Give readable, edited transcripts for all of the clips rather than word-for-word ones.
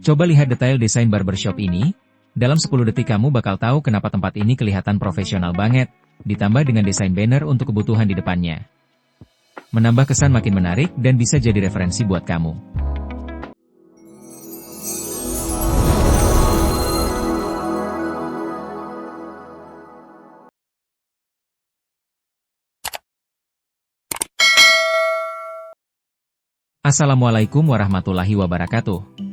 Coba lihat detail desain barbershop ini. Dalam 10 detik kamu bakal tahu kenapa tempat ini kelihatan profesional banget, ditambah dengan desain banner untuk kebutuhan di depannya. Menambah kesan makin menarik dan bisa jadi referensi buat kamu. Assalamualaikum warahmatullahi wabarakatuh.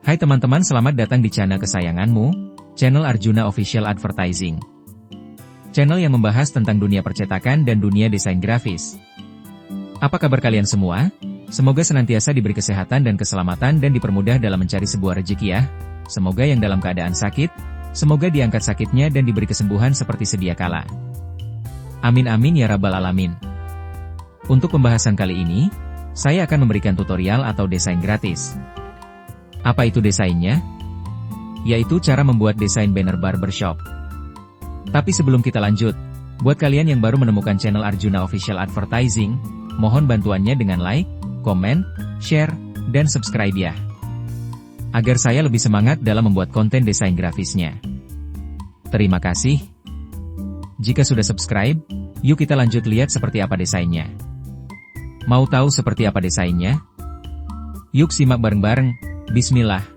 Hai teman-teman, selamat datang di channel kesayanganmu, channel Arjuna Official Advertising. Channel yang membahas tentang dunia percetakan dan dunia desain grafis. Apa kabar kalian semua? Semoga senantiasa diberi kesehatan dan keselamatan dan dipermudah dalam mencari sebuah rezeki ya. Semoga yang dalam keadaan sakit, semoga diangkat sakitnya dan diberi kesembuhan seperti sedia kala. Amin amin ya rabbal alamin. Untuk pembahasan kali ini, saya akan memberikan tutorial atau desain gratis. Apa itu desainnya? Yaitu cara membuat desain banner barbershop. Tapi sebelum kita lanjut, buat kalian yang baru menemukan channel Arjuna Official Advertising, mohon bantuannya dengan like, komen, share, dan subscribe ya. Agar saya lebih semangat dalam membuat konten desain grafisnya. Terima kasih. Jika sudah subscribe, yuk kita lanjut lihat seperti apa desainnya. Mau tahu seperti apa desainnya? Yuk simak bareng-bareng. Bismillah.